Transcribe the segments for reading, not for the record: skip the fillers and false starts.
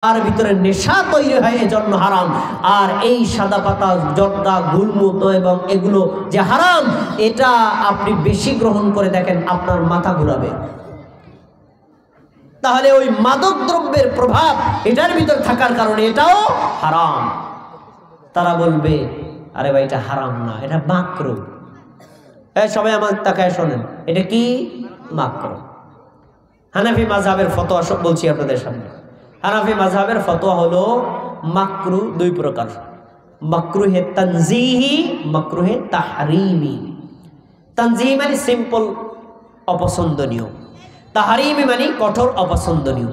আর ভিতরে নেশা তৈরি হয় এজন্য হারাম। আর এই সাদা পাতা জর্দা গুলমুত এবং এগুলো যে হারাম, এটা আপনি বেশি গ্রহণ করে দেখেন আপনার মাথা ঘুরাবে। তাহলে ওই মাদক দ্রব্যের প্রভাব এটার ভিতর থাকার কারণে এটাও হারাম। তারা বলবে আরে ভাই এটা হারাম না, এটা মাকরুহ। সবাই আমার তাকায় শোনেন, এটা কি? মাকরুহ। হানাফি মাযহাবের ফতোয়া সব বলছি আপনাদের সামনে। হানাফি মাযহাবের ফতোয়া হলো মাকরুহ দুই প্রকার, মাকরুহে তানজিহি, মাকরুহে তাহরিমি। তানজিহি মানে সিম্পল অপছন্দনীয়, তাহরিমি মানে কঠোর অপছন্দনীয়।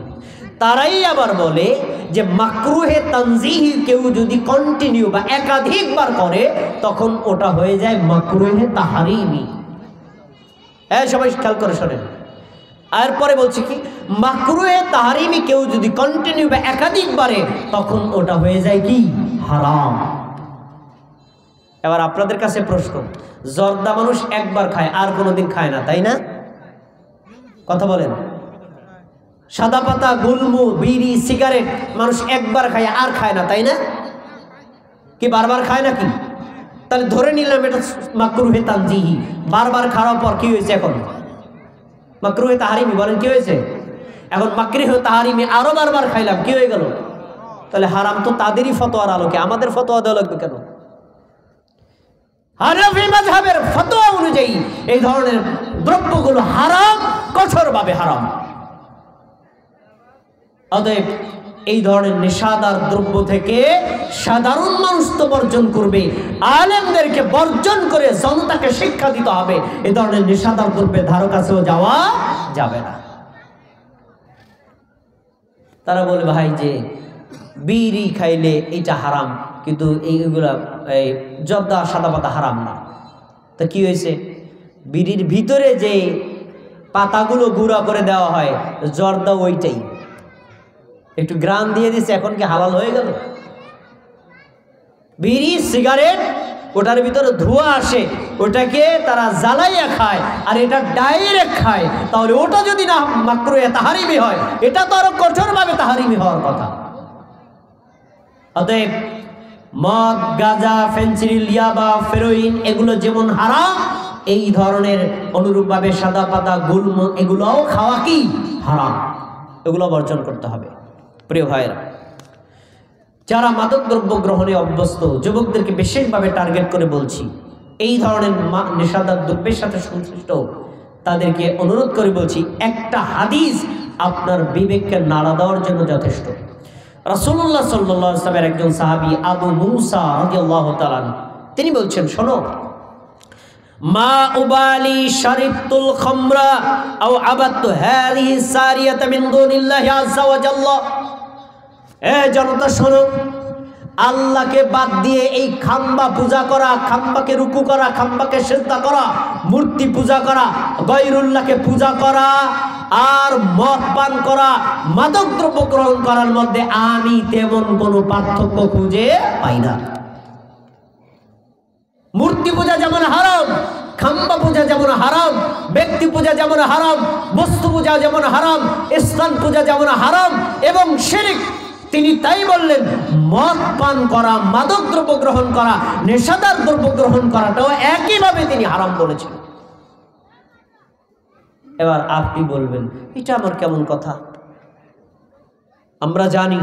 তারাই আবার বলে যে মাকরুহে তানজিহি কেউ যদি কন্টিনিউ বা একাধিকবার করে তখন ওটা হয়ে যায় মাকরুহে তাহরিমি। সবাই খেয়াল করে শোনেন। এরপরে বলছি কি, মাকরুহে তাহরিমি কেউ যদি কন্টিনিউ বা একাধিকবারে তখন ওটা হয়ে যায় কি? হারাম। এবার আপনাদের কাছে প্রশ্ন, জর্দা মানুষ একবার খায় আর কোনোদিন খায় না, তাই না? কথা বলেন। সাদা পাতা, গুলমু, বিড়ি, সিগারেট মানুষ একবার খায় আর খায় না, তাই না? কি বারবার খায় নাকি? তাহলে ধরে নিলাম এটা মাকরুহে তানজিহি। বারবার খাওয়ার পর কি হয়েছে? এখন মাকরুহে তাহরিমি। বলেন কি হয়েছে? এখন মাকরুহে তাহরিমি আরো বারবার খাইলাম, কি হয়ে গেল? তাহলে হারাম তো তাদেরই ফতোয়ার আলোকে, আমাদের ফতোয়া দেওয়া লাগবে কেন? হানাফি মাযহাবের ফতোয়া অনুযায়ী এই ধরনের দ্রব্যগুলো হারাম, কঠোরভাবে হারাম। অতএব এই ধরনের নেশাদার দ্রব্য থেকে সাধারণ মানুষ তো বর্জন করবে, আলেমদেরকে বর্জন করে জনতাকে শিক্ষা দিতে হবে এই ধরনের নেশাদার দ্রব্যের ধারো কাছেও যাওয়া যাবে না। তারা বলে ভাই যে বিড়ি খাইলে এটা হারাম, কিন্তু এইগুলা এই জর্দা সাদা পাতা হারাম না। তা কি হয়েছে? বিড়ির ভিতরে যে পাতাগুলো গুঁড়া করে দেওয়া হয়, জর্দা ওইটাই, একটু গ্রান দিয়ে দিচ্ছে, এখন কি হালাল হয়ে গেল? বিড়ি, সিগারেট ওটার ভিতরে ধোঁয়া আসে, ওটাকে তারা জ্বালাইয়া খায়, আর এটা ডাইরেক্ট খায়। তাহলে ওটা যদি না মাকরুহে তাহরিমি হয়, এটা তো আরো কঠোরভাবে তাহরিমি হওয়ার কথা। অতএব মদ, গাঁজা, ফেনসিডিল, ইয়াবা, হেরোইন এগুলো যেমন হারাম, এই ধরনের অনুরূপভাবে সাদা পাতা, গুলম এগুলোও খাওয়া কি হারাম, এগুলো বর্জন করতে হবে। প্রিয় ভাইরা, যারা মাদক দ্রব্য গ্রহণে অভ্যস্ত যুবকদেরকে বিশেষভাবে টার্গেট করে বলছি, এই ধরনের নেশাদার দ্রব্যের সাথে সংশ্লিষ্ট তাদেরকে অনুরোধ করে বলছি, একটা হাদিস আপনার বিবেককে নাড়া দেওয়ার জন্য যথেষ্ট। রাসূলুল্লাহ সাল্লাল্লাহু আলাইহি ওয়াসাল্লামের একজন সাহাবী আবু মুসা রাদিয়াল্লাহু তাআলা তিনি বলছেন, শোনো, মা উবালি শারিবতুল খামরা আও আবাদতু হাযিহি সারিয়াতা মিন দুনিল্লাহি আযজা ওয়া জাল্লা। জনতা শোনো, আল্লাহকে বাদ দিয়ে এই খাম্বা পূজা করা, খাম্বাকে রুকু করা, খাম্বাকে সিজদা করা, মূর্তি পূজা করা, গায়রুল্লাহকে পূজা করা আর মদ পান করা, মাদক দ্রব্য গ্রহণ করার মধ্যে আমি তেমন কোনো পার্থক্য খুঁজে পাই না। মূর্তি পূজা যেমন হারাম, খাম্বা পূজা যেমন হারাম, ব্যক্তি পূজা যেমন হারাম, বস্তু পূজা যেমন হারাম, স্থান পূজা যেমন হারাম এবং শিরক, তিনি তাই বললেন মদ পান করা, মাদক দ্রব্য গ্রহণ করা, নেশাদার দ্রব্য গ্রহণ করাটাও একইভাবে তিনি হারাম বলেছেন। এবার আপনি বলবেন এটা আমার কেমন কথা? আমরা জানি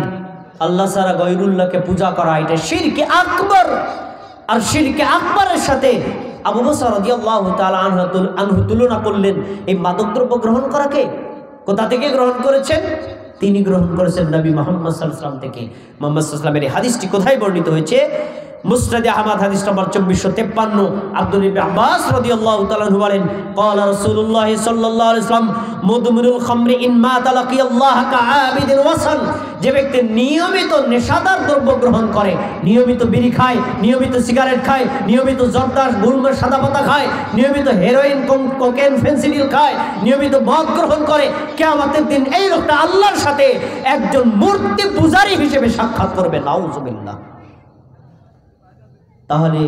আল্লাহ ছাড়া গায়রুল্লাহকে পূজা করা এটা শিরকে আকবার, আর শিরকে আকবরের সাথে আবু মুসা রাদিয়াল্লাহু তাআলা আনহু তুলনা করলেন এই মাদকদ্রব্য গ্রহণ করাকে। কোথা থেকে গ্রহণ করেছেন? তিনি গ্রহণ করেছেন নবী মুহাম্মদ সাল্লাল্লাহু আলাইহি ওয়াসাল্লাম থেকে। মুহাম্মদ সাল্লাল্লাহু আলাইহি ওয়াসাল্লামের এই হাদিসটি কোথায় বর্ণিত হয়েছে? মুসনাদে আহমদ হাদিস নম্বর 2453। আব্দুল্লাহ ইবনে আব্বাস রাদিয়াল্লাহু তাআলা আনহু বলেন, ক্বালা রাসূলুল্লাহ সাল্লাল্লাহু আলাইহি ওয়াসাল্লাম মুদমিনুল খামরি ইন মাতা লাকিয়াল্লাহ কাআবিদিন ওয়াসান। যে ব্যক্তি নিয়মিত নেশাদার দ্রব্য গ্রহণ করে, নিয়মিত বিড়ি খায়, নিয়মিত সিগারেট খায়, নিয়মিত জর্দা, গুলম, সাদা পাতা খায়, নিয়মিত হেরোইন, কোকেন, ফেনসিডিল খায়, নিয়মিত মদ গ্রহণ করে, কিয়ামতের দিন এই লোকটা আল্লাহর সাথে একজন মূর্তি পূজারী হিসেবে সাক্ষাৎ করবে। নাউযুবিল্লাহ। তাহলে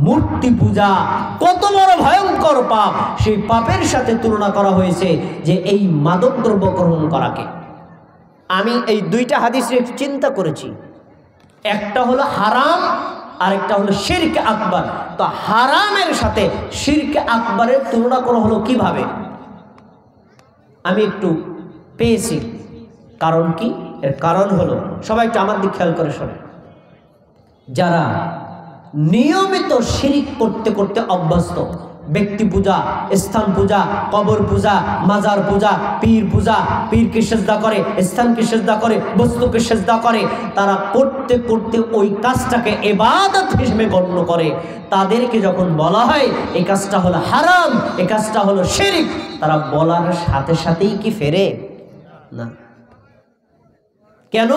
মূর্তি পূজা কত বড় ভয়ঙ্কর পাপ, সেই পাপের সাথে তুলনা করা হয়েছে যে এই মাদক দ্রব্য গ্রহণ করাকে। আমি এই দুইটা হাদিস একটু চিন্তা করেছি, একটা হলো হারাম আর একটা হলো শিরক আকবার। তো হারামের সাথে শিরক আকবরের তুলনা করা হলো কিভাবে, আমি একটু পেয়েছি। কারণ কি? এর কারণ হলো, সবাই একটু আমার দিক খেয়াল করে শোনে, যারা নিয়মিত শিরিক করতে করতে অভ্যস্ত, ব্যক্তি পূজা, স্থান পূজা, কবর পূজা, মাজার পূজা, পীর পূজা, পীরকে সেজদা করে, স্থানকে সেজদা করে, বস্তুকে সেজদা করে, তারা করতে করতে ওই কাজটাকে ইবাদত হিসেবে গণ্য করে, তাদেরকে যখন বলা হয় এই কাজটা হলো হারাম, এই কাজটা হলো শিরিক, তারা বলার সাথে সাথেই কি ফেরে না? কেন?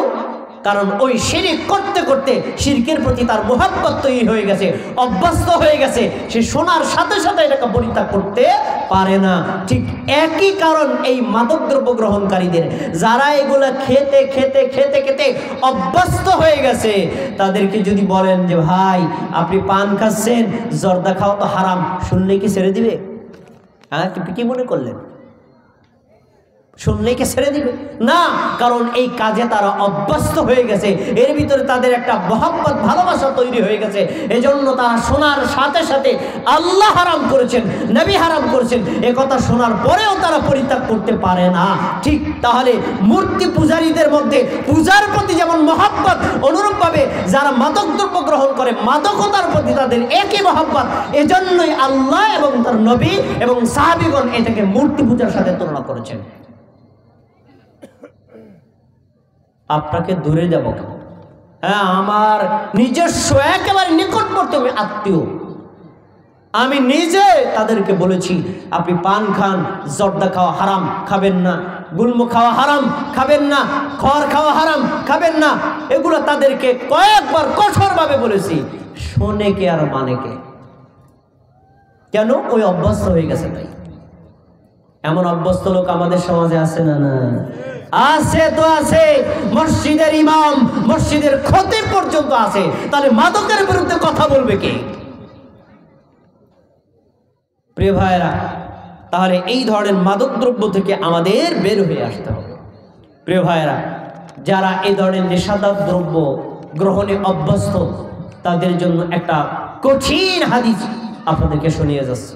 কারণ ওই শিরক করতে করতে শিরকের প্রতি তার মুহাব্বত তৈরি হয়ে গেছে, অভ্যস্ত হয়ে গেছে, সে শোনার সাথে সাথে এটাকে পরিত্যাগ করতে পারে না। ঠিক একই কারণ এই মাদকদ্রব্য গ্রহণকারীদের, যারা এগুলা খেতে খেতে খেতে খেতে অভ্যস্ত হয়ে গেছে, তাদেরকে যদি বলেন যে ভাই আপনি পান খাচ্ছেন, জর্দা খাওয়া তো হারাম, শুনলে কি ছেড়ে দিবে? হ্যাঁ, কি মনে করলেন? শুনলেই কি ছেড়ে দিবে? না, কারণ এই কাজে তারা অভ্যস্ত হয়ে গেছে, এর ভিতরে তাদের একটা মহব্বত, ভালোবাসা তৈরি হয়ে গেছে। এজন্য তারা শোনার সাথে সাথে আল্লাহ হারাম করেছেন, নবী হারাম করেছেন এ কথা শোনার পরেও তারা পরিত্যাগ করতে পারে না। ঠিক তাহলে মূর্তি পূজারীদের মধ্যে পূজার প্রতি যেমন মহব্বত, অনুরূপভাবে যারা মাদকদ্রব্য গ্রহণ করে মাদকতার প্রতি তাদের একই মহব্বত। এজন্যই আল্লাহ এবং তার নবী এবং সাহাবীগণ এটাকে মূর্তি পূজার সাথে তুলনা করেছেন। আপনাকে দূরে যাব কেন? হ্যাঁ, আমার নিজস্ব একেবারে নিকটবর্তী আত্মীয়, আমি নিজে তাদেরকে বলেছি আপনি পান খান, জর্দা খাওয়া হারাম, খাবেন না, গুল্ম খাওয়া হারাম, খাবেন না, খড় খাওয়া হারাম, খাবেন না, এগুলো তাদেরকে কয়েকবার কঠোরভাবে বলেছি। শোনে কে আর মানে কে? কেন? ওই অভ্যস্ত হয়ে গেছে। তাই এমন অভ্যস্ত লোক আমাদের সমাজে আছে না? না আছে, তো আছে। মসজিদের ইমাম, মসজিদের খতিব পর্যন্ত আছে। তাহলে মাদকের বিরুদ্ধে কথা বলবে কে? প্রিয় ভাইরা, তাহলে এই ধরনের মাদক দ্রব্য থেকে আমাদের বের হয়ে আসতে হবে। প্রিয় ভাইরা, যারা এই ধরনের নেশাদার দ্রব্য গ্রহণে অভ্যস্ত, তাদের জন্য একটা কঠিন হাদিস আপনাদেরকে শুনিয়ে যাচ্ছে।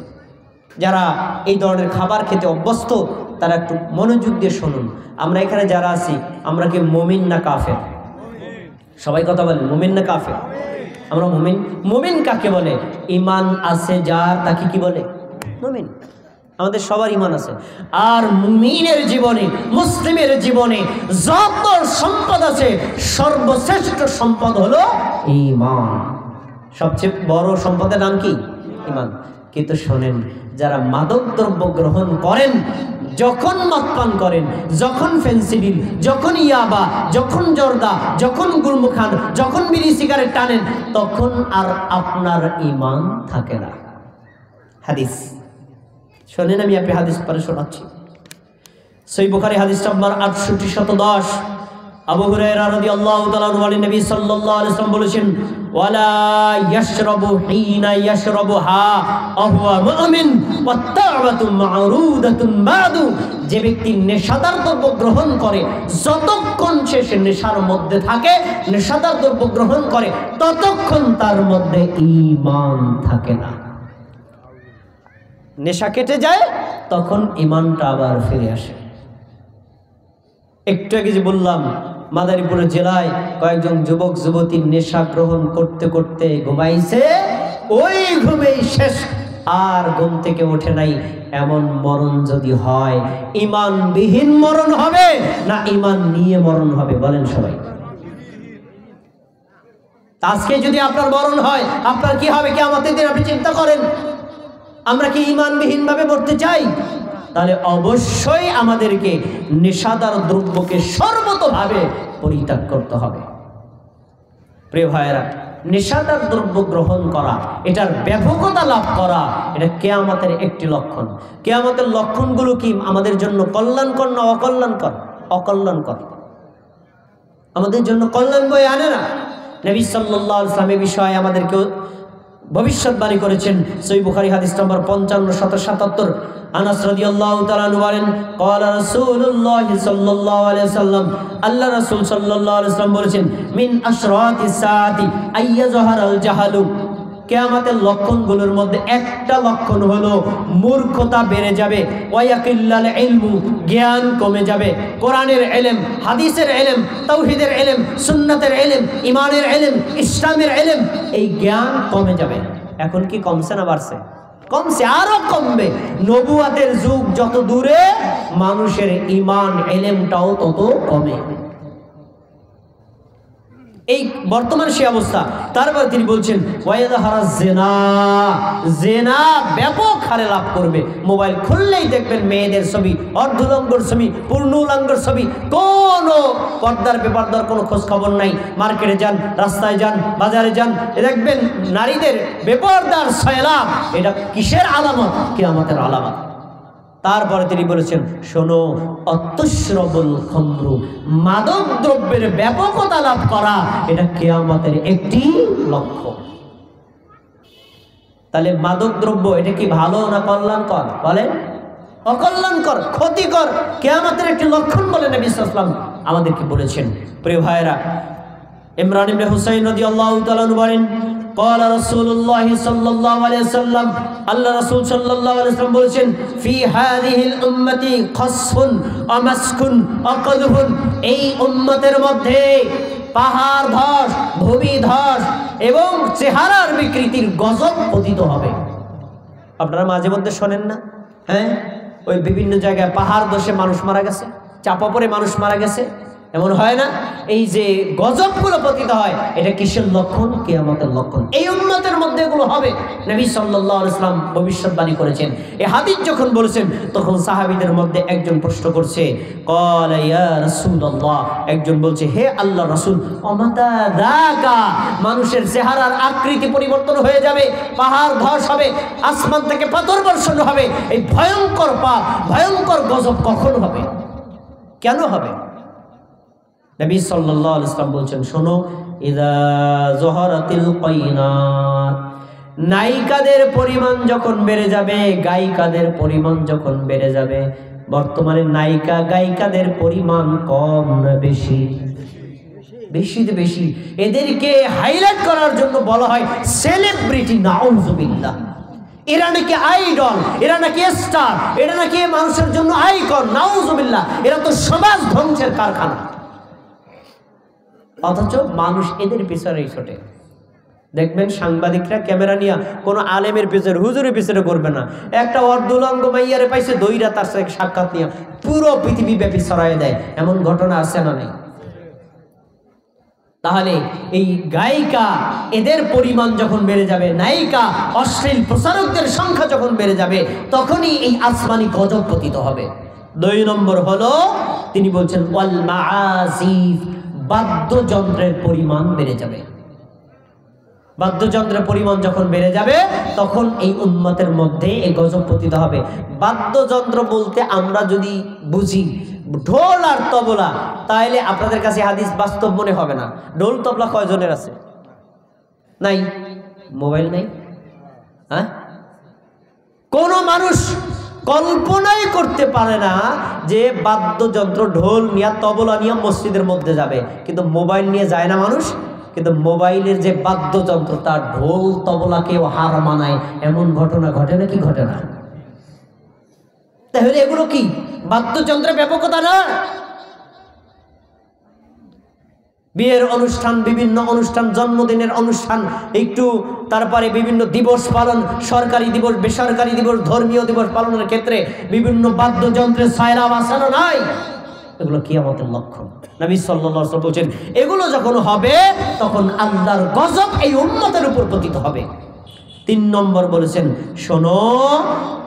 যারা এই ধরনের খাবার খেতে অভ্যস্ত তারা একটু মনোযোগ দিয়ে শুনুন। আমরা এখানে যারা আছি, আমরা কি মুমিন না কাফের? সবাই কথা বলেন, মুমিন না কাফের? আমরা মুমিন। মুমিন কাকে বলে? ঈমান আছে যার, তাকে কি বলে? মুমিন। আমাদের সবার ঈমান আছে। আর মুমিনের জীবনে, মুসলিমের জীবনে যত সম্পদ আছে, সর্বশ্রেষ্ঠ সম্পদ হলো ঈমান। সবচেয়ে বড় সম্পদের নাম কি? ঈমান। কিন্তু শোনেন, যারা মাদক দ্রব্য গ্রহণ করেন, যখন মদ পান করেন, যখন ফেন্সিডিল, যখন ইয়াবা, যখন জর্দা, যখন গুলমু খান, যখন বিড়ি সিগারেট টানেন, তখন আর আপনার ঈমান থাকে না। হাদিস শোনেন, আমি আপনি হাদিস পরে শোনাচ্ছি। সহিহ বুখারী হাদিস নম্বর 6810, আবু হুরায়রা রাদিয়াল্লাহু তাআলা আনহু বলেন, নবী সাল্লাল্লাহু আলাইহি ওয়াসাল্লাম বলেছেন, ওয়ালা ইয়াশরাবু হিনা ইয়াশরাবুহা আহুয়া মুমিন ওয়া তা'বাতু মা'রুদাতুন বাদু। যে ব্যক্তি নেশাদার দ্রব্য গ্রহণ করে, যতক্ষণ সে নেশার মধ্যে থাকে, নেশাদার দ্রব্য গ্রহণ করে, ততক্ষণ তার মধ্যে ঈমান থাকে না। নেশা কেটে যায়, তখন ঈমানটা আবার ফিরে আসে। একটু আগে যে বললাম, মাদারীপুর জেলায় কয়েকজন যুবক যুবতী নেশা গ্রহণ করতে করতে ঘুমাইছে, ওই ঘুমেই শেষ, আর ঘুম থেকে ওঠে নাই। এমন মরণ যদি হয়, ঈমানবিহীন মরণ হবে না ঈমান নিয়ে মরণ হবে? বলেন সবাই। আজকে যদি আপনার মরণ হয়, আপনার কি হবে কিয়ামতের দিন? আপনি চিন্তা করেন। আমরা কি ঈমানবিহীন ভাবে মরতে চাই? তাহলে অবশ্যই আমাদেরকে নেশাদার দ্রব্যকে সর্বতভাবে পরিত্যাগ করতে হবে। প্রিয় ভাইয়েরা, নেশাদার দ্রব্য গ্রহণ করা, এটার ব্যাপকতা লাভ করা, এটা কিয়ামতের একটি লক্ষণ। কিয়ামতের লক্ষণগুলো কি আমাদের জন্য কল্যাণকর না অকল্যাণকর? অকল্যাণকর। আমাদের জন্য কল্যাণ বয়ে আনে না। নবী সাল্লাল্লাহু আলাইহি ওয়াসাল্লাম এই বিষয়ে আমাদেরকে ভবিষ্যৎবাণী করেছেন। সহিহ বুখারী হাদিস নম্বর 5577। আনাস রাদিয়াল্লাহু তাআলা আনহু বলেন, ক্বালা রাসূলুল্লাহ সাল্লাল্লাহু আলাইহি ওয়াসাল্লাম, আল্লাহ রাসূল সাল্লাল্লাহু আলাইহি ওয়াসাল্লাম বলেছেন, মিন আশরাতিস সাআতি আইয়াজহারাল জাহালু, কিয়ামতের লক্ষণগুলোর মধ্যে একটা লক্ষণ হলো মূর্খতা বেড়ে যাবে, ওয়ায়াকিল্লাল ইলমু, জ্ঞান কমে যাবে। কোরআনের ইলম, হাদিসের ইলম, তাওহীদের ইলম, সুন্নাতের ইলম, ঈমানের ইলম, ইসলামের ইলম, এই জ্ঞান কমে যাবে। এখন কি কমছে না বাড়ছে? কমছে, আরো কমবে। নবুয়াতের যুগ যত দূরে, মানুষের ঈমান ইলমটাও তত কমে। এই বর্তমান সে অবস্থা। তারপর তিনি বলছেন, জেনা ব্যাপক হারে লাভ করবে। মোবাইল খুললেই দেখবেন মেয়েদের ছবি, অর্ধুলঙ্গর ছবি, পূর্ণ উলঙ্গর ছবি, কোনো পর্দার বেপর্দার কোনো খোঁজ খবর নাই। মার্কেটে যান, রাস্তায় যান, বাজারে যান, দেখবেন নারীদের বেপর্দার সয়লাভ। এটা কিসের আলামত? কিয়ামতের আলামত। তারপরে তিনি বলেছেন, শোনো, অতশ্রবুল খামরু, মাদক দ্রব্যের ব্যাপকতা লাভ করা, এটা কিয়ামতের একটি লক্ষ্য। তাহলে মাদক দ্রব্য এটা কি ভালো না কল্যাণকর? বলেন, অকল্যাণকর, ক্ষতিকর, কিয়ামতের একটি লক্ষণ বলে নবী সাল্লাল্লাহু আলাইহি ওয়াসাল্লাম আমাদেরকে বলেছেন। প্রিয় ভাইরা, ইমরান ইবনে হুসাইন রাদিয়াল্লাহু তাআলা বলেন, قال رسول الله صلى الله عليه وسلم, আল্লাহ রাসূল সাল্লাল্লাহু আলাইহি ওয়াসাল্লাম বলেছেন, ফি হাযিহিল উম্মতি খাসফুন ওয়া মাসকুন ওয়া কযফুন, এই উম্মতের মধ্যে পাহাড় ধস, ভূমি ধস এবং চেহারার বিকৃতির গজব পতিত হবে। আপনারা মাঝে মধ্যে শোনেন না? হ্যাঁ, ওই বিভিন্ন জায়গায় পাহাড় ধসে মানুষ মারা গেছে, চাপা পড়ে মানুষ মারা গেছে, এমন হয় না? এই যে গজবগুলো পতিত হয়, এটা কিসের লক্ষণ? কিয়ামতের লক্ষণ। এই উম্মতের মধ্যে এগুলো হবে। নবী সাল্লাল্লাহু আলাইহি ওয়াসাল্লাম ভবিষ্যৎবাণী করেছেন। এই হাদিস যখন বলেছেন, তখন সাহাবীদের মধ্যে একজন প্রশ্ন করছে, ক্বালা ইয়া রাসূলুল্লাহ, একজন বলছে, হে আল্লাহর রাসূল, অমাতা দাকা, মানুষের চেহারার আকৃতি পরিবর্তন হয়ে যাবে, পাহাড় ধস হবে, আসমান থেকে পাথর বর্ষণ হবে, এই ভয়ঙ্কর পাপ, ভয়ঙ্কর গজব কখন হবে, কেন হবে? নবী সাল্লাল্লাহু আলাইহি ওয়াসাল্লাম বলছেন, শোনো, ইযা যহারাতিল কায়নাত, নায়িকাদের পরিমাণ যখন বেড়ে যাবে, গায়িকাদের পরিমাণ যখন বেড়ে যাবে। বর্তমানে নায়িকা গায়িকাদের পরিমাণ কম না বেশি? বেশিতে বেশি। এদেরকে হাইলাইট করার জন্য বলা হয় সেলিব্রিটি, নাউযুবিল্লাহ। এরা নাকি আইডল, এরা নাকি স্টার, এরা নাকি মানুষের জন্য আইকন, নাউযুবিল্লাহ। এরা তো সমাজ ধ্বংসের কারখানা। অথচ মানুষ এদের পিছনেই ছোটে। দেখবেন সাংবাদিকরা ক্যামেরা নিয়ে কোনো আলেমের পিছনে, হুজুরের পিছনে করবে না। একটা অর্ধুলঙ্গ মাইয়ারে পাইছে, দইরা তার সাথে সাক্ষাৎ নিয়ে পুরো পৃথিবী ব্যাপী ছড়াইয়ে দেয়। এমন ঘটনা আছে না নেই? তাহলে এই গায়িকা এদের পরিমাণ যখন বেড়ে যাবে, নায়িকা অশ্লীল প্রচারকদের সংখ্যা যখন বেড়ে যাবে, তখনই এই আসমানি গজব পতিত হবে। 2 নম্বর হলো, তিনি বলছেন ওয়াল মাআসিফ, বাদ্যযন্ত্রের পরিমাণ বেড়ে যাবে। বাদ্যযন্ত্রের পরিমাণ যখন বেড়ে যাবে, তখন এই উম্মতের মধ্যে এই গজব পতিত হবে। বাদ্যযন্ত্র বলতে আমরা যদি বুঝি ঢোল আর তবলা, তাহলে আপনাদের কাছে হাদিস বাস্তব মনে হবে না। ঢোল তবলা কয়জনের আছে? নাই। মোবাইল নাই? হ্যাঁ, কোন মানুষ কল্পনাই করতে পারে না যে বাদ্যযন্ত্র ঢোল নিয়ে, তবলা নিয়ে মসজিদের মধ্যে যাবে, কিন্তু মোবাইল নিয়ে যায় না মানুষ। কিন্তু মোবাইলের যে বাদ্যযন্ত্র, তার ঢোল তবলাকেও হার মানায়, এমন ঘটনা ঘটে না? কি ঘটে না? তাহলে এগুলো কি বাদ্যযন্ত্রের ব্যাপকতা না? বিয়ের অনুষ্ঠান, বিভিন্ন অনুষ্ঠান, জন্মদিনের অনুষ্ঠান, একটু তারপরে বিভিন্ন দিবস পালন, সরকারি দিবস, বেসরকারি দিবস, ধর্মীয় দিবস পালনের ক্ষেত্রে বিভিন্ন বাদ্যযন্ত্রের সায়রা বাসানো নাই। এগুলো কিয়ামতের লক্ষণ। নবী সাল্লাল্লাহু আলাইহি ওয়াসাল্লাম বলেন, এগুলো যখন হবে, তখন আল্লাহর গজব এই উম্মতের উপর পতিত হবে। 3 নম্বর বলেছেন, শোনো,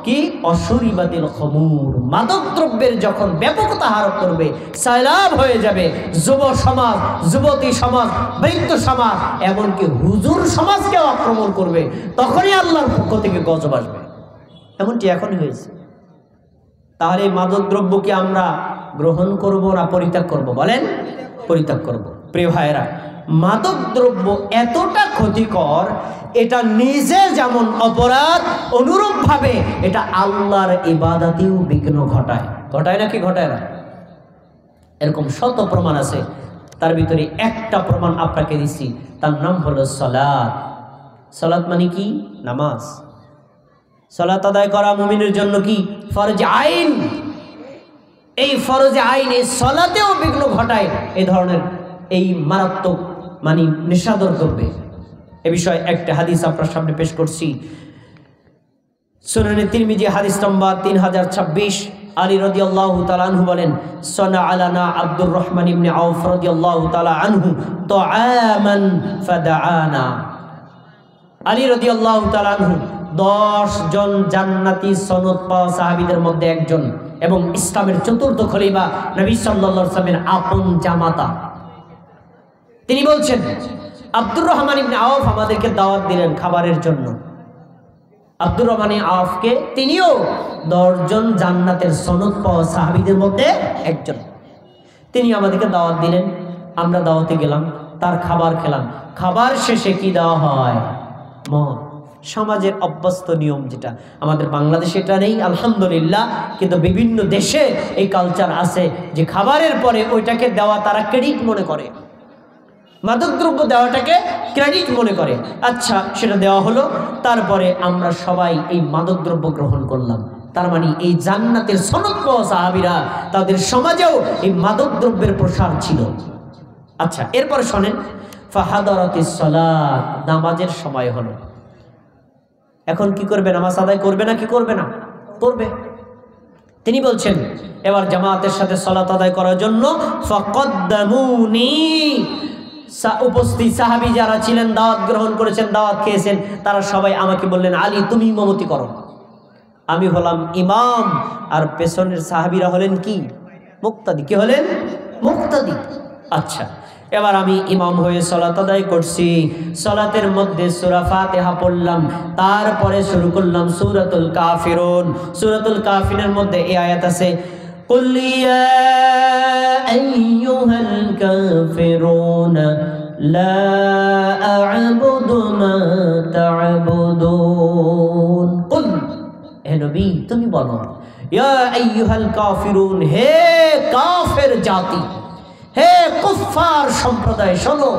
কি অশরিবাতিল খমুর, মাদক দ্রব্যের যখন ব্যাপকতা হার করবে, সায়লাব হয়ে যাবে, যুব সমাজ, যুবতী সমাজ, বৃদ্ধ সমাজ, এমনকি হুজুর সমাজকেও আক্রমণ করবে, তখনই আল্লাহর পক্ষ থেকে গজব আসবে। এমনটি এখনই হয়েছে। তাহলে এই মাদক দ্রব্য কি আমরা গ্রহণ করব না পরিত্যাগ করব? বলেন, পরিত্যাগ করব। প্রিয় ভাইয়েরা, মাদক দ্রব্য এতটা ক্ষতিকর, এটা নিজে যেমন অপরাধ, অনুরূপভাবে এটা আল্লাহর ইবাদতেও বিঘ্ন ঘটায়। ঘটায় নাকি ঘটায় না? এরকম শত প্রমাণ আছে, তার ভিতরে একটা প্রমাণ আপনাকে দিচ্ছি, তার নাম হলো সালাত। সালাত মানে কি? নামাজ। সালাত আদায় করা মুমিনের জন্য কি? ফরজ আইন। এই ফরজ আইন এই সালাতেও বিঘ্ন ঘটায় এই ধরনের এই মারাত্মক মানে নেশাদর দ্রব্যে। এ বিষয়ে একটা হাদিস আপনার সামনে পেশ করছি। সুনানে তিরমিজি হাদিস নম্বর 3026। আলী রাদিয়াল্লাহু তাআলা আনহু বলেন, সানা আলানা আব্দুর রহমান ইবনে আউফ রাদিয়াল্লাহু তাআলা আনহু তুআমান ফাদাআনা। আলী রাদিয়াল্লাহু তাআলা আনহু 10 জন জান্নাতি সনদ পাওয়া সাহাবীদের মধ্যে একজন এবং ইসলামের চতুর্থ খলিফা নবী সাল্লাল্লাহু আলাইহি ওয়াসাল্লামের আপন জামাতা। তিনি বলছেন, আব্দুর রহমান ইবনে আউফ আমাদেরকে দাওয়াত দিলেন খাবারের জন্য। আব্দুর রহমান আউফকে তিনিও 10 জন জান্নাতের সনদ পাওয়া সাহাবীদের মধ্যে একজন। তিনি আমাদেরকে দাওয়াত দিলেন, আমরা দাওয়াতে গেলাম, তার খাবার খেলাম। খাবার শেষে কি দেওয়া হয়? মদ। সমাজের অভ্যস্ত নিয়ম, যেটা আমাদের বাংলাদেশে এটা নেই আলহামদুলিল্লাহ, কিন্তু বিভিন্ন দেশে এই কালচার আছে যে খাবারের পরে ওইটাকে দেওয়া তারা ক্রেডিট মনে করে, মাদকদ্রব্য দেওয়াটাকে ক্রেডিট মনে করে। আচ্ছা, সেটা দেওয়া হলো, তারপরে আমরা সবাই এই মাদকদ্রব্য গ্রহণ করলাম। তার মানে এই জান্নাতের সনদ পাওয়া সাহাবীরা, তাদের সমাজেও এই মাদকদ্রব্যের প্রসার ছিল। আচ্ছা, এরপরে শোনেন, ফাহাদারাতিস সালাত, নামাজের সময় হলো। এখন কি করবে? নামাজ আদায় করবে না কি করবে না? করবে। তিনি বলছেন, এবার জামাতের সাথে সালাত আদায় করার জন্য ফাকাদ্দামুনি, উপস্থিত সাহাবী যারা ছিলেন, দাওয়াত গ্রহণ করেছেন, দাওয়াত খেয়েছেন, তারা সবাই আমাকে বললেন, আলী তুমি ইমামতি করো। আমি হলাম ইমাম, আর পেছনের সাহাবীরা হলেন কি? মুক্তাদি। কি হলেন? মুক্তাদি। আচ্ছা, এবার আমি ইমাম হয়ে সালাত আদায় করছি। সালাতের মধ্যে সূরা ফাতিহা পড়লাম, তারপরে শুরু করলাম সূরাতুল কাফিরুন। সূরাতুল কাফিরের মধ্যে এই আয়াত আছে, কুল ইয়া আইয়ুহাল কাফিরুন লা আ'বুদু মা তা'বুদুন। কুল, হে নবী তুমি বলো, ইয়া আইয়ুহাল কাফিরুন, হে কাফের জাতি, হে কুফফার সম্প্রদায়, শোনো,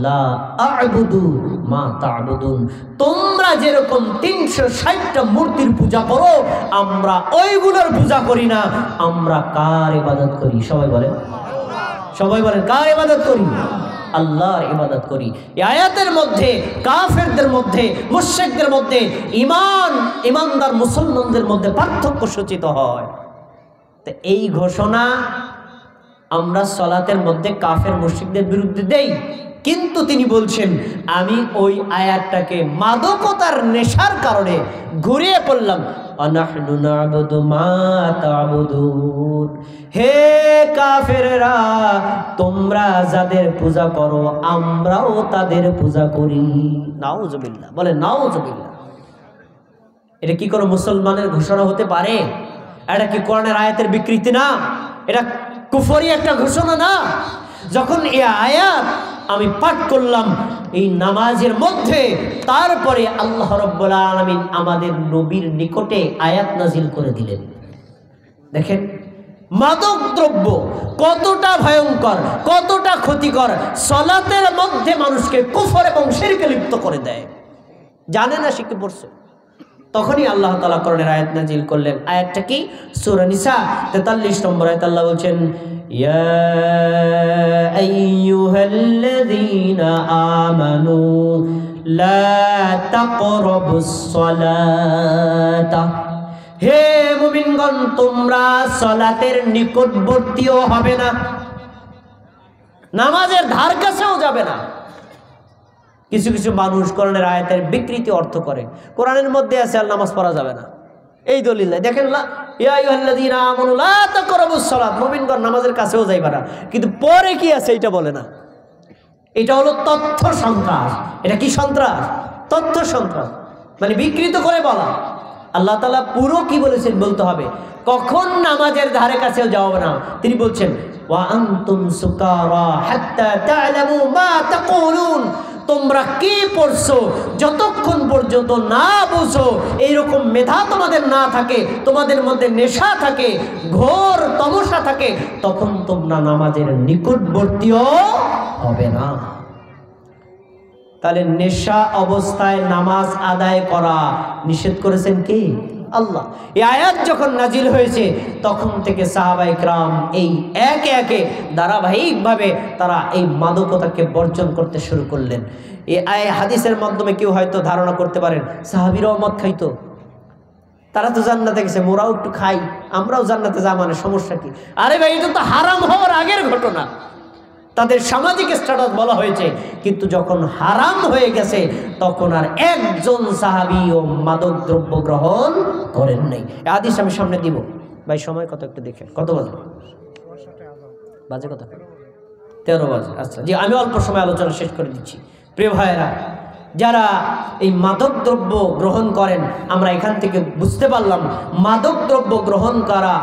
লা আ'বুদু মা তা'বুদুন, তোমরা যেরকম 360টা মূর্তির পূজা করো, আমরা ওইগুলোর পূজা করি না। আমরা কার ইবাদত করি? সবাই বলেন, সবাই বলেন, কার ইবাদত করি? আল্লাহর ইবাদত করি। এই আয়াতের মধ্যে কাফেরদের মধ্যে, মুশরিকদের মধ্যে, ইমানদার মুসলমানদের মধ্যে পার্থক্য সূচিত হয়। তো এই ঘোষণা আমরা সালাতের মধ্যে কাফের মুশরিকদের বিরুদ্ধে দেই, কিন্তু তিনি বলছেন আমি ওই আয়াতটাকে মাদকতার নেশার কারণে ঘুরিয়ে পড়লাম, আনাহনু না'বুদু মা তা'বুদুন, হে কাফেররা তোমরা যাদের পূজা করো আমরাও তাদের পূজা করি। নাউজুবিল্লাহ, বলে নাউজুবিল্লাহ। এটা কি কোনো মুসলমানের ঘোষণা হতে পারে? এটা কি কোরআনের আয়াতের বিকৃতি না? এটা কুফরি একটা ঘোষণা না? যখন এই আয়াত আমি পাঠ করলাম এই নামাজের মধ্যে, তারপরে আল্লাহ রাব্বুল আলামিন আমাদের নবীর নিকটে আয়াত নাজিল করে দিলেন। দেখেন মাদক দ্রব্য কতটা ভয়ঙ্কর, কতটা ক্ষতিকর, সালাতের মধ্যে মানুষকে কুফর এবং শিরকে লিপ্ত করে দেয়। জানে না, শিখে পড়ছে। তখনই আল্লাহ তাআলা কোরআনের আয়াত নাজিল করলেন। আয়াতটা কি? সূরা নিসা 43 নম্বর আয়াত। আল্লাহ বলছেন, ইয়া আইয়ুহাল্লাযীনা আমানু লা তাকরাবুস সালাতা, হে মুমিনগণ তোমরা সালাতের নিকটবর্তীও হবে না, নামাজের ধার কাছেও যাবে না। কিছু কিছু মানুষ কোরআনের আয়াতের বিকৃতি অর্থ করে। কোরআনের মধ্যে আছে আর নামাজ পড়া যাবে না, এই দলিল দেখেন, ইয়া আইয়ুহাল্লাযীনা আমানু লা তাকরাবুস সালাত, মুমিনগণ নামাজের কাছেও যাইবা না, কিন্তু পরে কি আছে এটা বলে না। এটা হলো তথ্য সন্ত্রাস। এটা কি সন্ত্রাস? তথ্য সন্ত্রাস, মানে বিকৃত করে বলা। আল্লাহ তাআলা পুরো কি বলেছেন বলতে হবে, কখন নামাজের ধারে কাছেও যাও না। তিনি বলছেন ওয়া আনতুম সুকারা হাত্তা তা'লামু মা তাকুলুন, তোমরা কি পড়ছো যতক্ষণ পর্যন্ত না বুঝো, এইরকম মেধা তোমাদের না থাকে, তোমাদের মধ্যে নেশা থাকে, ঘোর তমসা থাকে, তখন তোমরা নামাজের নিকটবর্তীও হবে না। তাহলে নেশা অবস্থায় নামাজ আদায় করা নিষেধ করেছেন কে? আল্লাহ। এই আয়াত যখন নাজিল হয়েছে তখন থেকে সাহাবায়ে কেরাম এই একে একে ধারাবাহিকভাবে তারা এই মাদকতাকে বর্জন করতে শুরু করলেন। এই হাদিসের মাধ্যমে কেউ হয়তো ধারণা করতে পারেন সাহাবীরাও মদ খাইতো, তারা তো জান্নাতে গেছে, মোরাও একটু খাই, আমরাও জান্নাতে যা, মানে সমস্যা কি? আরে ভাই, এটা তো হারাম হওয়ার আগের ঘটনা, তাদের সামাজিক স্ট্যাটাস বলা হয়েছে, কিন্তু যখন হারাম হয়ে গেছে তখন আর একজন সাহাবীও মাদক দ্রব্য গ্রহণ করেন নাই। এই হাদিস আমি সামনে দিব। ভাই সময় কত একটু দেখেন, কত বাজে? বাজে কত? 13 বাজে। আচ্ছা জি, আমি অল্প সময় আলোচনা শেষ করে দিচ্ছি। প্রিয় ভাইয়েরা, যারা এই মাদক দ্রব্য গ্রহণ করেন, আমরা এখান থেকে বুঝতে পারলাম মাদক দ্রব্য গ্রহণ করা,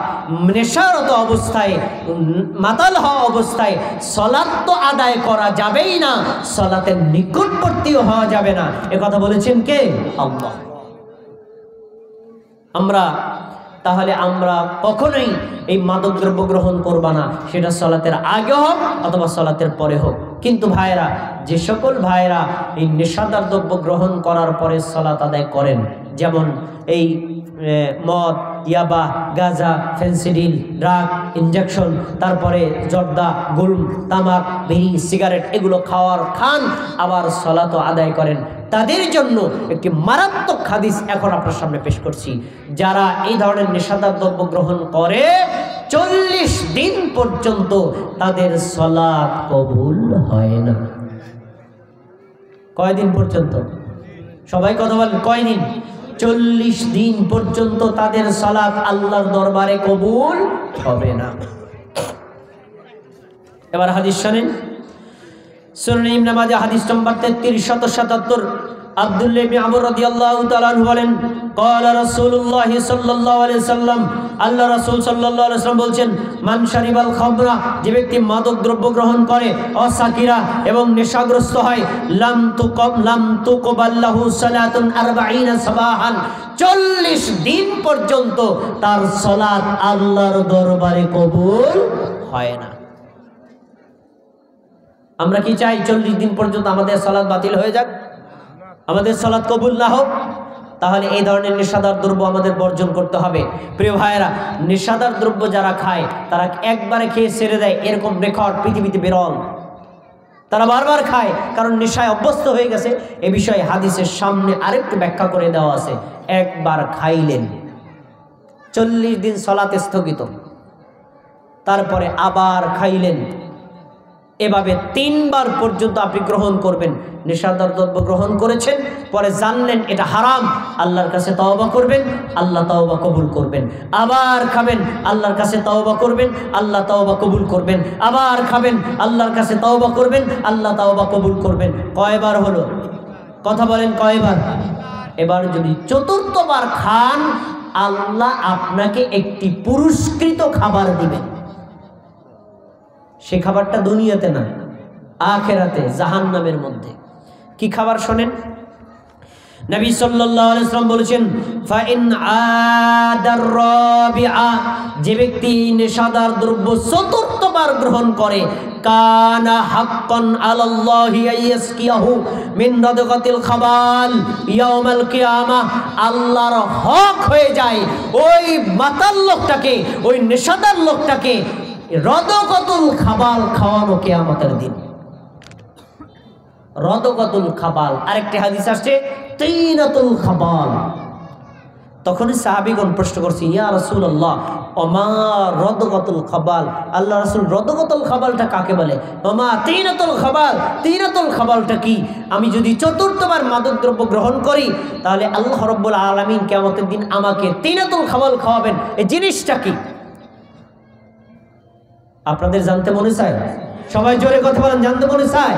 নেশারত অবস্থায়, মাতাল হওয়া অবস্থায় সালাত তো আদায় করা যাবেই না, সালাতের নিকটবর্তীও হওয়া যাবে না। এ কথা বলেছেন কে? আল্লাহ। তাহলে আমরা কখনোই এই মাদক দ্রব্য গ্রহণ করবা না, সেটা সালাতের আগে হোক অথবা সালাতের পরে হোক। কিন্তু ভাইরা, যে সকল ভাইরা এই নেশাদার দ্রব্য গ্রহণ করার পরে সালাত আদায় করেন, যেমন এই মদ, ইয়াবা, গাঁজা, ফেন্সিডিল, ড্রাগ, ইনজেকশন, তারপরে জর্দা, গুলম, তামাক, বিড়ি, সিগারেট, এগুলো খান আবার সালাতও আদায় করেন, তাদের জন্য একটি মারাত্মক হাদিস এখন আপনার সামনে পেশ করছি। যারা এই ধরনের নেশাদার দ্রব্য গ্রহণ করে 40 দিন পর্যন্ত তাদের সালাত কবুল হয় না। কয়দিন পর্যন্ত? সবাই কথা বলেন, কয়দিন? 40 দিন পর্যন্ত তাদের সালাত আল্লাহর দরবারে কবুল হবে না। এবার হাদিস শুনেন, সুনান ইবনে মাজাহ হাদিস নম্বর 3377, আব্দুল্লাহ ইবনে আমর রাদিয়াল্লাহু তাআলা আনহু বলেন, ক্বালা রাসূলুল্লাহ সাল্লাল্লাহু আলাইহি সাল্লাম, আল্লাহ রাসূল সাল্লাল্লাহু আলাইহি সাল্লাম বলছেন, মান শারিবাল খামরা, যে ব্যক্তি মাদক দ্রব্য গ্রহণ করে, অসাকিরা এবং নেশাগ্রস্ত হয়, লাম তুকবাল লাহু সালাতুন 40 সাবাহান, 40 দিন পর্যন্ত তার সালাত আল্লাহর দরবারে কবুল হয় না। আমরা কি চাই 40 দিন পর্যন্ত আমাদের সালাত বাতিল হয়ে যাক, আমাদের সালাত কবুল না হোক? তাহলে এই ধরনের নেশাদার দ্রব্য আমাদের বর্জন করতে হবে। প্রিয় ভাইয়েরা, নেশাদার দ্রব্য যারা খায় তারা একবারে খেয়ে ছেড়ে দেয়, এরকম রেকর্ড পৃথিবীতে বিরল। তারা বারবার খায় কারণ নেশায় অভ্যস্ত হয়ে গেছে। এ বিষয়ে হাদিসের সামনে আরেকটু ব্যাখ্যা করে দেওয়া আছে। একবার খাইলেন, 40 দিন সালাত স্থগিত, তারপরে আবার খাইলেন, এভাবে 3 বার পর্যন্ত আপনি গ্রহণ করবেন। নেশাদার দ্রব্য গ্রহণ করেছেন, পরে জানলেন এটা হারাম, আল্লাহর কাছে তওবা করবেন, আল্লাহ তওবা কবুল করবেন। আবার খাবেন, আল্লাহর কাছে তওবা করবেন, আল্লাহ তওবা কবুল করবেন। আবার খাবেন, আল্লাহর কাছে তওবা করবেন, আল্লাহ তওবা কবুল করবেন। কয়বার হলো? কথা বলেন, কয়বার? এবার যদি 4র্থবার খান, আল্লাহ আপনাকে একটি পুরস্কৃত খাবার দিবেন। সে খাবারটা দুনিয়াতে না, আখিরাতে, জাহান্নামের মধ্যে। কি খাবার শোনেন? নবী সাল্লাল্লাহু আলাইহি ওয়াসাল্লাম বলেছেন, ফা ইন আদার রাবিআ, যে ব্যক্তি নেশাদার দ্রব্য 4র্থবার গ্রহণ করে, কানা হাক্কান আলাল্লাহি আইয়াসকিয়াহু মিন রাদগাতিল খাবাল ইয়াউমাল কিয়ামাহ, আল্লাহর হক হয়ে যায় ওই মাতাল লোকটাকে, ওই নেশাদার লোকটাকে রদগাতুল খাবাল খাওয়ানো কিয়ামতের দিন। রদগাতুল খাবাল, আরেকটি হাদিস আসছে তিনাতুল খাবাল। তখন সাহাবীগণ প্রশ্ন করছে, ইয়া রাসূলুল্লাহ, ওমা রদগাতুল খাবাল, আল্লাহ রাসূল রদগাতুল খাবালটা কাকে বলে? ওমা তিনাতুল খাবাল, তিনাতুল খাবালটা কি? আমি যদি 4র্থবার মাদক দ্রব্য গ্রহণ করি তাহলে আল্লাহ রাব্বুল আলামিন কিয়ামতের দিন আমাকে তিনাতুল খাবাল খাওয়াবেন, এই জিনিসটা কি? আপনাদের জানতে মনে চায়? সবাই জোরে কথা বলেন, জানতে মনে চায়?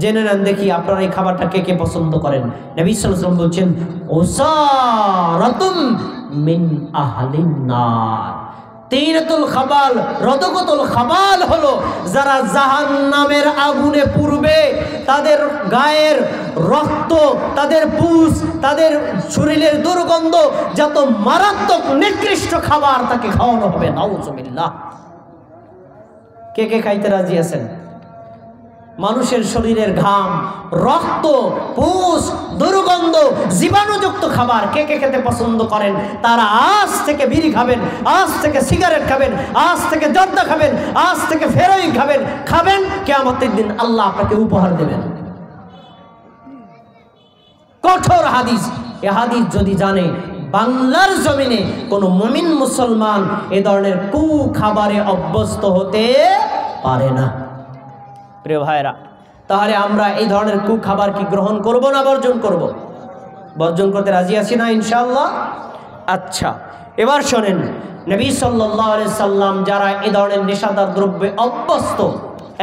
জেনে নেন দেখি আপনারা এই খাবারটা কে কে পছন্দ করেন। নবী সাল্লাল্লাহু আলাইহি ওয়াসাল্লাম বলছেন উসারাতুম মিন আহলিন নার। তিনাতুল খাবাল, রদকতুল খাবাল হলো যারা জাহান্নামের আগুনে পুড়বে, তাদের গায়ের রক্ত, তাদের পুষ, তাদের শরীরের দুর্গন্ধ, যত মারাত্মক নিকৃষ্ট খাবার তাকে খাওয়ানো হবে। নাউজুবিল্লাহ। কে কে খাইতে রাজি আছেন? মানুষের শরীরের ঘাম, রক্ত, পুষ, দুর্গন্ধ, জীবাণুযুক্ত খাবার কে কে খেতে পছন্দ করেন? তারা আজ থেকে বিড়ি খাবেন, আজ থেকে সিগারেট খাবেন, আজ থেকে জর্দা খাবেন, আজ থেকে হেরোইন খাবেন। খাবেন, কিয়ামতের দিন আল্লাহ আপনাকে উপহার দেবেন। কঠোর হাদিস। এ হাদিস যদি জানে, বাংলার জমিনে কোনো মুমিন মুসলমান এ ধরনের কু খাবারে অভ্যস্ত হতে পারে না। প্রিয় ভাইরা, তাহলে আমরা এই ধরনের কু খাবার কি গ্রহণ করব না বর্জন করব? বর্জন করতে রাজি আছি না ইনশাআল্লাহ? আচ্ছা, এবার শোনেন, নবী সাল্লাল্লাহু আলাইহি সাল্লাম যারা এই ধরনের নেশাদার দ্রব্যে অভ্যস্ত,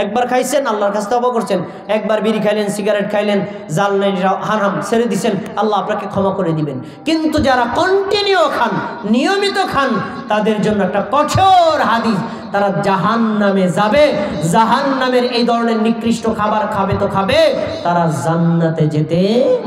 একবার খাইছেন আল্লাহর কাছে তওবা করছেন, একবার বিড়ি খাইলেন, সিগারেট খাইলেন, জাল হারাম ছেড়ে দিছেন, আল্লাহ আপনাকে ক্ষমা করে দিবেন। কিন্তু যারা কন্টিনিউ খান, নিয়মিত খান, তাদের জন্য একটা কঠোর হাদিস, তারা জাহান্নামে যাবে। জাহান্নামের এই ধরনের নিকৃষ্ট খাবার খাবে তো খাবে, তারা জান্নাতে যেতে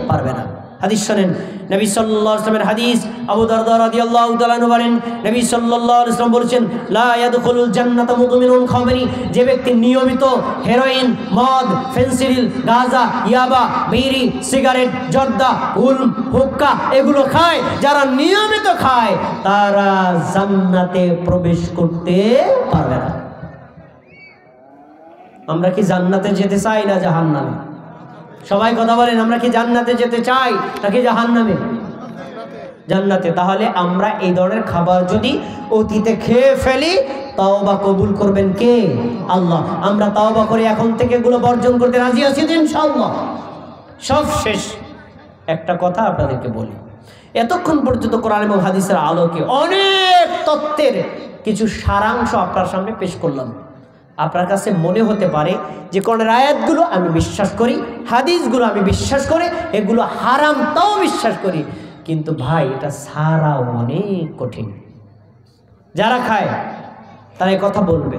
পারবে না। হাদিস শোনেন, নবী সাল্লাল্লাহু আলাইহি ওয়াসাল্লামের হাদিস, আবু দারদা রাদিয়াল্লাহু তাআলা আনহু বলেন, নবী সাল্লাল্লাহু আলাইহি ওয়াসাল্লাম বলেছেন, লা ইয়াদখুলুল জান্নাতা মুদমিনুন খামরি। যে ব্যক্তি নিয়মিত হেরোইন, মদ, ফেনসিডিল, গাঁজা, ইয়াবা, বিড়ি, সিগারেট, জর্দা, উলম, হুক্কা এগুলো খায়, যারা নিয়মিত খায় তারা জান্নাতে প্রবেশ করতে পারবে না। আমরা কি জান্নাতে যেতে চাই না জাহান্নামে? সবাই কথা বলেন, আমরা কি জান্নাতে যেতে চাই নাকি জাহান্নামে? জান্নাতে। তাহলে আমরা এই ধরনের খাবার যদি অতীতে খেয়ে ফেলি, তাওবা কবুল করবেন কে? আল্লাহ। আমরা তাওবা করে এখন থেকে এগুলো বর্জন করতে রাজি আছি ইনশাআল্লাহ। সব শেষ একটা কথা আপনাদেরকে বলি, এতক্ষণ পর্যন্ত কোরআন এবং হাদিসের আলোকে অনেক তত্ত্বের কিছু সারাংশ আপনার সামনে পেশ করলাম। আপনার কাছে মনে হতে পারে যে কোরআনের আয়াতগুলো আমি বিশ্বাস করি, হাদিসগুলো আমি বিশ্বাস করি, এগুলো হারাম তাও বিশ্বাস করি, কিন্তু ভাই এটা সারা অনেক কঠিন। যারা খায় তারা এই কথা বলবে।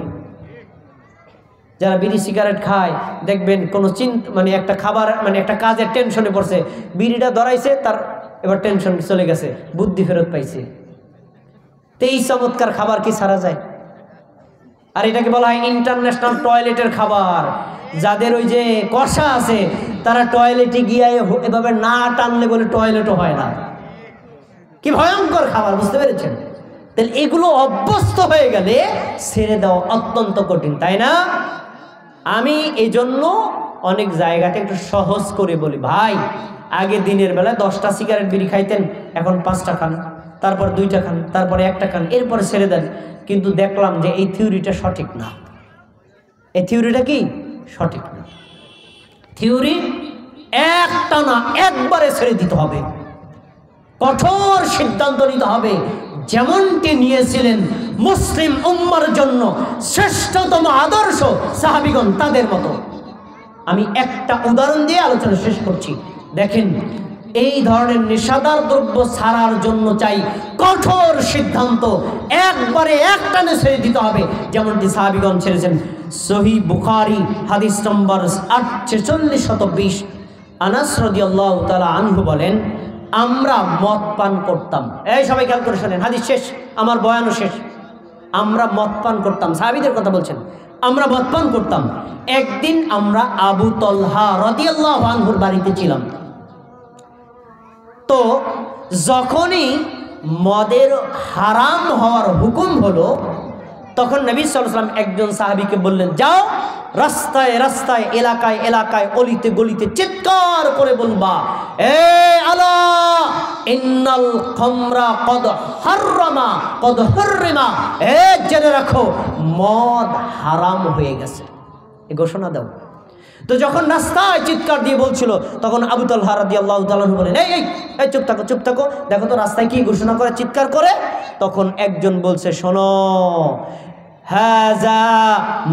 যারা বিড়ি সিগারেট খায় দেখবেন কোনো মানে একটা খাবার, মানে একটা কাজের টেনশনে পড়ছে, বিড়িটা ধরাইছে, তার এবার টেনশন চলে গেছে, বুদ্ধি ফেরত পাইছে। তো এই চমৎকার খাবার কি ছাড়া যায়? আর এটাকে বলা হয় ইন্টারন্যাশনাল টয়লেটের খাবার। যাদের ওই যে কষা আছে, তারা টয়লেটে গিয়ে এভাবে না টানলে বলে টয়লেটও হয় না। কি ভয়ঙ্কর খাবার, বুঝতে পেরেছেন? তাহলে এগুলো অভ্যস্ত হয়ে গেলে ছেড়ে দেওয়া অত্যন্ত কঠিন, তাই না? আমি এই জন্য অনেক জায়গাতে একটু সহজ করে বলি, ভাই আগে দিনের বেলায় 10টা সিগারেট বিড়ি খাইতেন, এখন 5টা খান, তারপর 2টা খান, তারপরে 1টা খান, এরপরে ছেড়ে দেন। কিন্তু দেখলাম যে এই থিওরিটা সঠিক না। এই থিওরিটা কি সঠিক না? থিওরি একটা না, একবারে ছেড়ে দিতে হবে, কঠোর সিদ্ধান্ত নিতে হবে, যেমনটি নিয়েছিলেন মুসলিম উম্মার জন্য শ্রেষ্ঠতম আদর্শ সাহাবীগণ, তাদের মতো। আমি একটা উদাহরণ দিয়ে আলোচনা শেষ করছি। দেখেন, এই ধরনের নেশাদার দ্রব্য ছাড়ার জন্য চাই কঠোর সিদ্ধান্ত, একবারে একটানে ছেড়ে দিতে হবে, যেমনটি সাহাবীগণ ছেড়েছেন। সহিহ বুখারী হাদিস নম্বর 4620, আনাস রাদিয়াল্লাহু তাআলা আনহু বলেন, আমরা মদ পান করতাম। এই সবাই খেয়াল করে শোনেন, হাদিস শেষ, আমার বয়ানও শেষ। আমরা মদ পান করতাম, সাহাবীদের কথা বলছেন। আমরা মদ পান করতাম। একদিন আমরা আবু তলহা রাদিয়াল্লাহু আনহুর বাড়িতে ছিলাম। তো যখনই মদের হারাম হওয়ার হুকুম হলো, তখন নবী সাল্লাল্লাহু আলাইহি ওয়াসাল্লাম একজন সাহাবীকে বললেন, যাও রাস্তায় রাস্তায়, এলাকায় এলাকায়, অলিতে গলিতে চিৎকার করে বলবা, এ আলা ইন্নাল খামরা কদ হাররামা কদ হুররিমা, এ জেনে রাখো মদ হারাম হয়ে গেছে, এই ঘোষণা দাও। তো যখন রাস্তায় চিৎকার দিয়ে বলছিল, তখন আবু তালহা রাদিয়াল্লাহু তাআলা বলেন, এই এই এই চুপ থাকো, চুপ থাকো, দেখো তো রাস্তায় কি ঘোষণা করে, চিৎকার করে। তখন একজন বলছে, শোনো, হাযা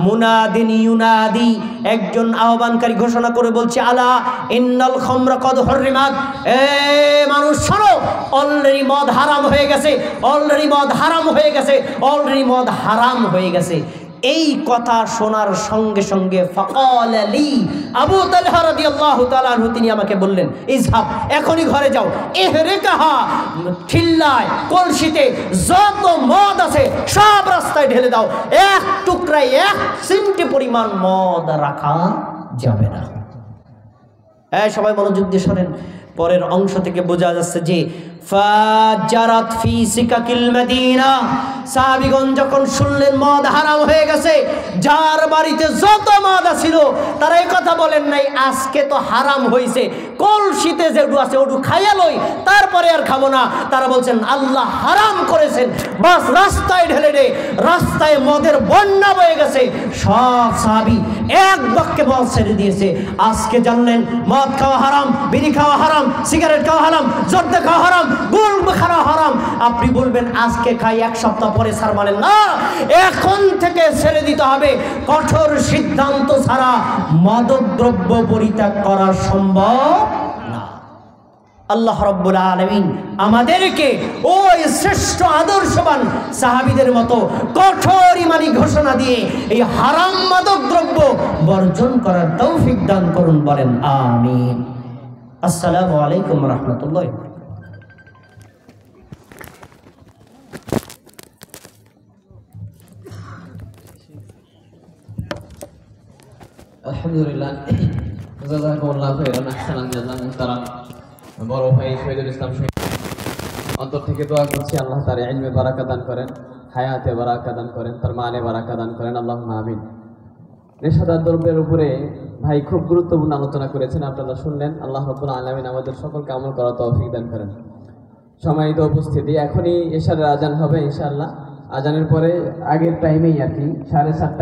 মুনাদিন ইউনাদি, একজন আহ্বানকারী ঘোষণা করে বলছে, আলা ইন্নাল খামরা কদ হুররিমাত, এ মানুষ শোনো, অলরেডি মদ হারাম হয়ে গেছে, অলরেডি মদ হারাম হয়ে গেছে, অলরেডি মদ হারাম হয়ে গেছে। এই কথা শোনার সঙ্গে সঙ্গে ফাকাল লি, আবু তালহা রাদিয়াল্লাহু তাআলা আনহু তিনি আমাকে বললেন, ইজহাব, এখনই ঘরে যাও, ইহরিকাহা, ঠিল্লায় কলসিতে যত মদ আছে সব রাস্তায় ঢেলে দাও, এক টুকরায় এক চিমটি পরিমাণ মদ রাখা যাবে না। সবাই মনোযোগ দিয়ে শোনেন, পরের অংশ থেকে বোঝা যাচ্ছে যে ফাজারাত ফি সিকাকিল মদিনা, সাহাবীগণ যখন শুনলেন মদ হারাম হয়ে গেছে, যার বাড়িতে যত মদ ছিল তারা এই কথা বলেন নাই আজকে তো হারাম হয়েছে, কলসিতে যেটু আছে ওটু খাইয়া লই, তারপরে আর খাবো না। তারা বলছেন আল্লাহ হারাম করেছেন, বাস রাস্তায় ঢেলে দে, রাস্তায় মদের বন্যা বয়ে গেছে। সব সাহাবী এক বাক্যে মদ ছেড়ে দিয়েছে। আজকে জানলেন মদ খাওয়া হারাম, বিড়ি খাওয়া হারাম, সিগারেট খাওয়া হারাম, জর্দা খাওয়া হারাম, গুল খাওয়া হারাম। আপনি বলবেন আজকে খাই, এক সপ্তাহ পরে ছাড় মানেন না, এখন থেকে ছেড়ে দিতে হবে। কঠোর সিদ্ধান্ত ছাড়া মাদকদ্রব্য পরিত্যাগ করা সম্ভব না। আল্লাহ রাব্বুল আলামিন আমাদেরকে ওই শ্রেষ্ঠ আদর্শবান সাহাবীদের মতো কঠোর ঈমানি ঘোষণা দিয়ে এই হারাম মাদকদ্রব্য বর্জন করার তৌফিক দান করুন, বলেন আমিন। আসসালামু আলাইকুম ওয়া রাহমাতুল্লাহ। আলহামদুলিল্লাহ, জাযাকাল্লাহু খাইরান, আহসানান জাযান। মুহতারাম বড় ভাই শহীদুল ইসলাম শহীদ, অন্তর থেকে দোয়া করছি আল্লাহ তার ইলমে বারাকা দান করেন, হায়াতে বারাকা দান করেন, তার মানে বারাকা দান করেন, আল্লাহুম্মা আমিন। নেশাদার দ্রব্যের উপরে ভাই খুব গুরুত্বপূর্ণ আলোচনা করেছেন, আপনারা শুনলেন। আল্লাহ রাব্বুল আলামিন আমাদের সকলকে আমল করার তৌফিক দান করেন। সম্মানিত উপস্থিতি, এখনই এশারের আজান হবে ইনশাআল্লাহ। আজানের পরে আগের টাইমেই আর কি 7:30